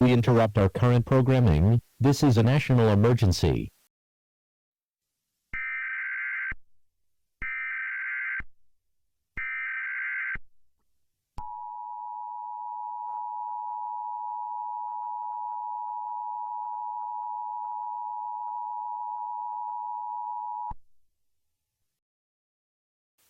We interrupt our current programming. This is a national emergency.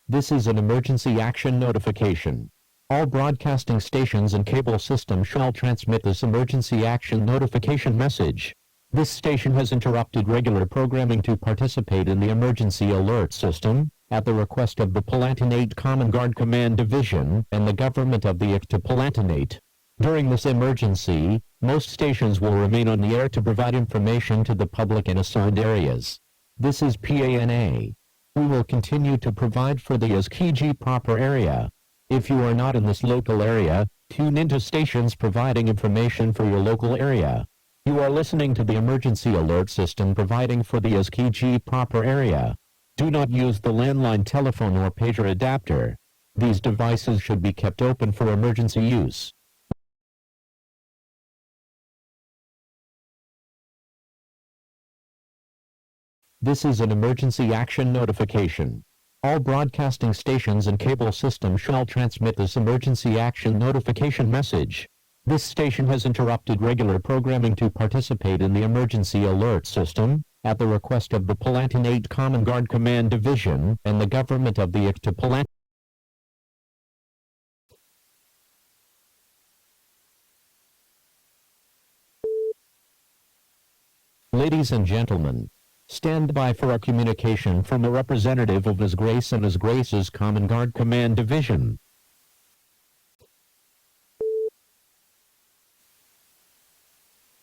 This is an emergency action notification. All broadcasting stations and cable systems shall transmit this emergency action notification message. This station has interrupted regular programming to participate in the emergency alert system, at the request of the Palatinate Common Guard Command Division and the government of the Palatinate. During this emergency, most stations will remain on the air to provide information to the public in assigned areas. This is PANA. We will continue to provide for the EAS proper area. If you are not in this local area, tune into stations providing information for your local area. You are listening to the emergency alert system providing for the EAS proper area. Do not use the landline telephone or pager adapter. These devices should be kept open for emergency use. This is an emergency action notification. All broadcasting stations and cable systems shall transmit this emergency action notification message. This station has interrupted regular programming to participate in the emergency alert system, at the request of the Palatinate Common Guard Command Division and the government of the Palatinate. Ladies and gentlemen, stand by for our communication from a representative of His Grace and His Grace's Common Guard Command Division.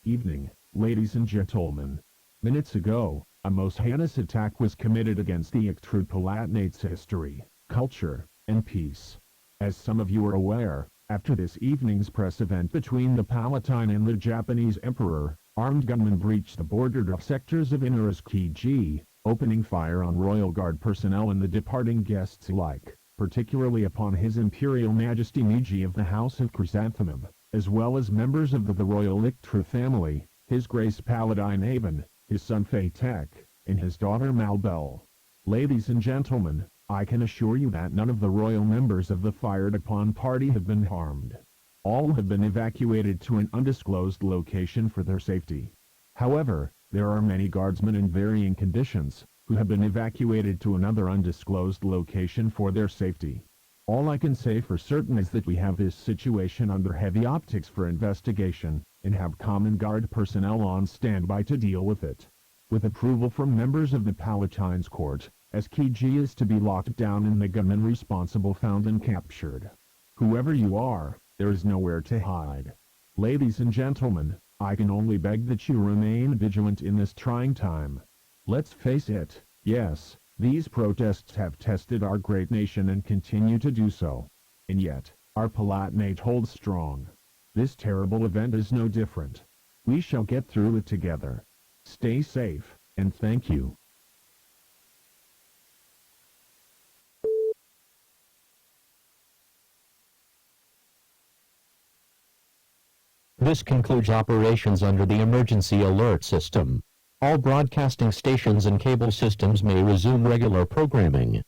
Evening, ladies and gentlemen. Minutes ago, a most heinous attack was committed against the Palatinate's history, culture, and peace. As some of you are aware, after this evening's press event between the Palatine and the Japanese Emperor, armed gunmen breached the bordered sectors of Inaraskiji, opening fire on Royal Guard personnel and the departing guests alike, particularly upon His Imperial Majesty Meiji of the House of Chrysanthemum, as well as members of the Royal Ictru family, His Grace Paladine Avon, his son Fatek, and his daughter Malbel. Ladies and gentlemen, I can assure you that none of the royal members of the fired-upon party have been harmed. All have been evacuated to an undisclosed location for their safety. However, there are many guardsmen in varying conditions, who have been evacuated to another undisclosed location for their safety. All I can say for certain is that we have this situation under heavy optics for investigation, and have Common Guard personnel on standby to deal with it. With approval from members of the Palatine's court, Kiji is to be locked down and the gunmen responsible found and captured. Whoever you are, there is nowhere to hide. Ladies and gentlemen, I can only beg that you remain vigilant in this trying time. Let's face it, yes, these protests have tested our great nation and continue to do so. And yet, our Palatinate holds strong. This terrible event is no different. We shall get through it together. Stay safe, and thank you. This concludes operations under the emergency alert system. All broadcasting stations and cable systems may resume regular programming.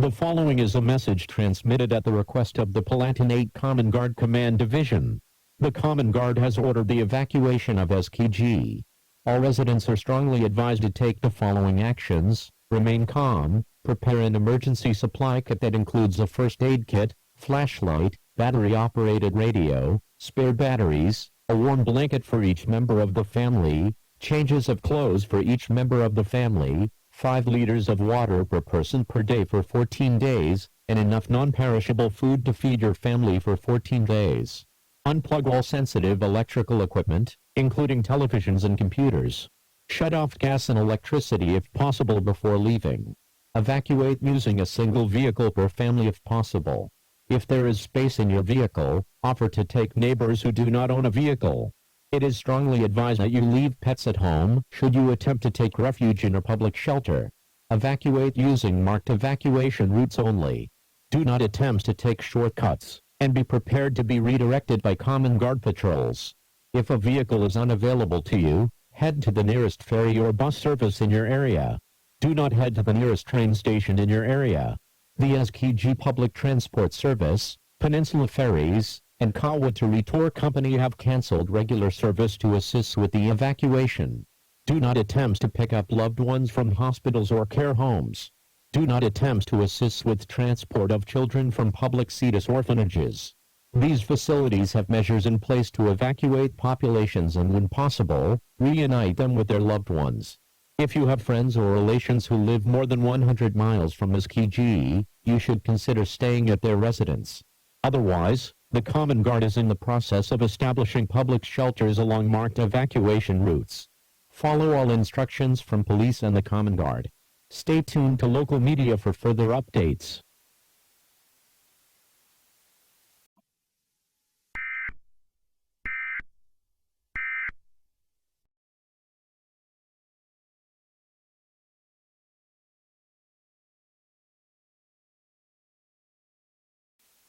The following is a message transmitted at the request of the Palatinate Common Guard Command Division. The Common Guard has ordered the evacuation of Kiji. All residents are strongly advised to take the following actions: remain calm, prepare an emergency supply kit that includes a first aid kit, flashlight, battery-operated radio, spare batteries, a warm blanket for each member of the family, changes of clothes for each member of the family, 5 liters of water per person per day for 14 days, and enough non-perishable food to feed your family for 14 days. Unplug all sensitive electrical equipment, including televisions and computers. Shut off gas and electricity if possible before leaving. Evacuate using a single vehicle per family if possible. If there is space in your vehicle, offer to take neighbors who do not own a vehicle. It is strongly advised that you leave pets at home should you attempt to take refuge in a public shelter. Evacuate using marked evacuation routes only. Do not attempt to take shortcuts, and be prepared to be redirected by common guard patrols. If a vehicle is unavailable to you, head to the nearest ferry or bus service in your area. Do not head to the nearest train station in your area. The SKG Public Transport Service, Peninsula Ferries, and Kawatari Tour Company have canceled regular service to assist with the evacuation. Do not attempt to pick up loved ones from hospitals or care homes. Do not attempt to assist with transport of children from public CETUS orphanages. These facilities have measures in place to evacuate populations and, when possible, reunite them with their loved ones. If you have friends or relations who live more than 100 miles from SKG, you should consider staying at their residence. Otherwise, the Common Guard is in the process of establishing public shelters along marked evacuation routes. Follow all instructions from police and the Common Guard. Stay tuned to local media for further updates.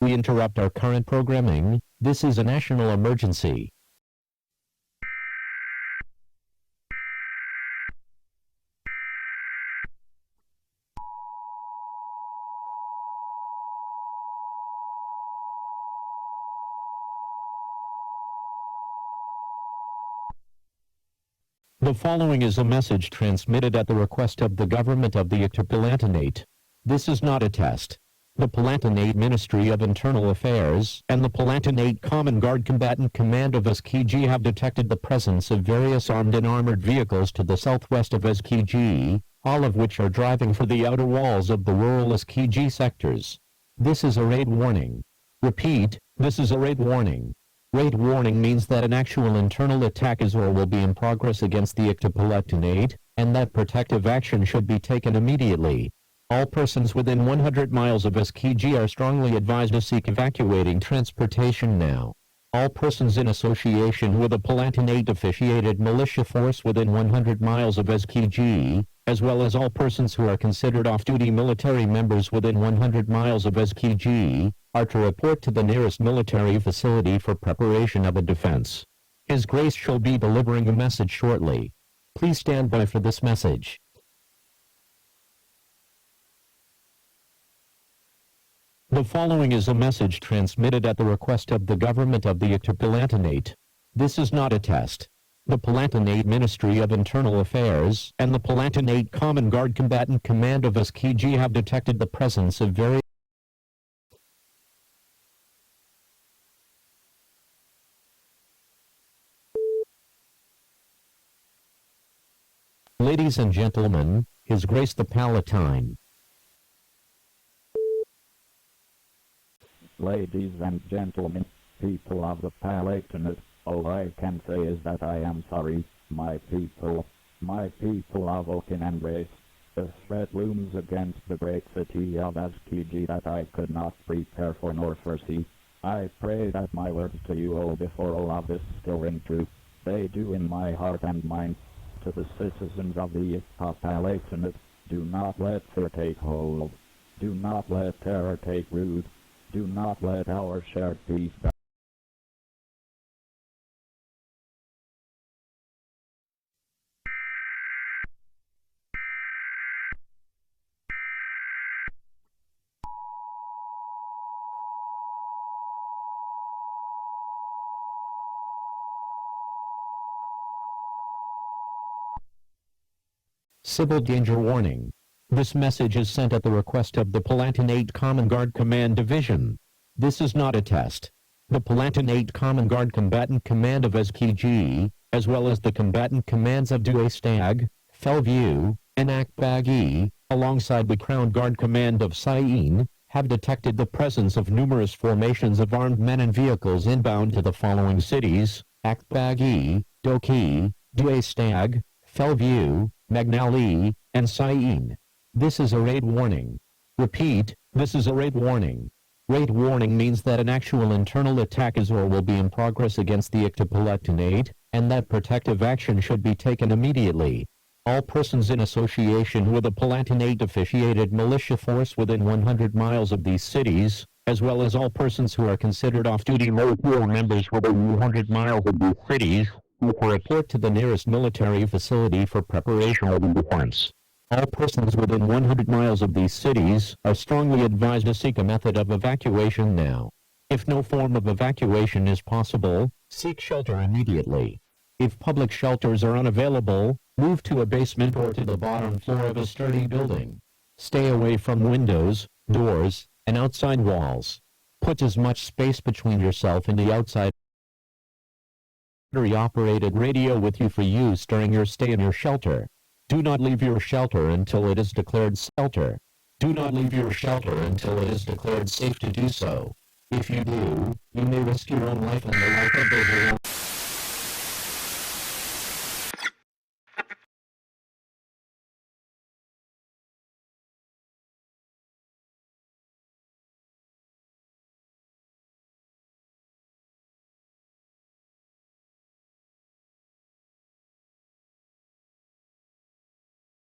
We interrupt our current programming. This is a national emergency. The following is a message transmitted at the request of the government of the Palatinate. This is not a test. The Palatinate Ministry of Internal Affairs and the Palatinate Common Guard Combatant Command of SKG have detected the presence of various armed and armored vehicles to the southwest of SKG, all of which are driving for the outer walls of the rural SKG sectors. This is a raid warning. Repeat, this is a raid warning. Raid warning means that an actual internal attack is or will be in progress against the Palatinate, and that protective action should be taken immediately. All persons within 100 miles of SKG are strongly advised to seek evacuating transportation now. All persons in association with a Palatinate-affiliated militia force within 100 miles of SKG, as well as all persons who are considered off-duty military members within 100 miles of SKG, are to report to the nearest military facility for preparation of a defense. His Grace shall be delivering a message shortly. Please stand by for this message. The following is a message transmitted at the request of the government of the Palatinate. This is not a test. The Palatinate Ministry of Internal Affairs and the Palatinate Common Guard Combatant Command of SKG have detected the presence of various Ladies and gentlemen, His Grace the Palatine. Ladies and gentlemen, people of the Palatinate, all I can say is that I am sorry, my people of Oaken and Race. The threat looms against the great city of SKG that I could not prepare for nor foresee. I pray that my words to you all before all of this still ring true. They do in my heart and mind. To the citizens of the Palatinate, do not let fear take hold. Do not let terror take root. Do not let our shared peace die. Civil danger warning. This message is sent at the request of the Palatinate Common Guard Command Division. This is not a test. The Palatinate Common Guard Combatant Command of SKG, as well as the combatant commands of Duestag, Fellview, and Akbagi, alongside the Crown Guard Command of Syene, have detected the presence of numerous formations of armed men and vehicles inbound to the following cities: Akbagi, Skokie, Duestag, Fellview, Magnali, and Syene. This is a raid warning. Repeat, this is a raid warning. Raid warning means that an actual internal attack is or will be in progress against the Ectopalatinate, and that protective action should be taken immediately. All persons in association with a Palatinate-affiliated militia force within 100 miles of these cities, as well as all persons who are considered off-duty military members within 100 miles of these cities, will report to the nearest military facility for preparation of the defense. All persons within 100 miles of these cities are strongly advised to seek a method of evacuation now. If no form of evacuation is possible, seek shelter immediately. If public shelters are unavailable, move to a basement or to the bottom floor of a sturdy building. Stay away from windows, doors, and outside walls. Put as much space between yourself and the outside battery-operated radio with you for use during your stay in your shelter. Do not leave your shelter until it is declared shelter. Do not leave your shelter until it is declared safe to do so. If you do, you may risk your own life and the life of those around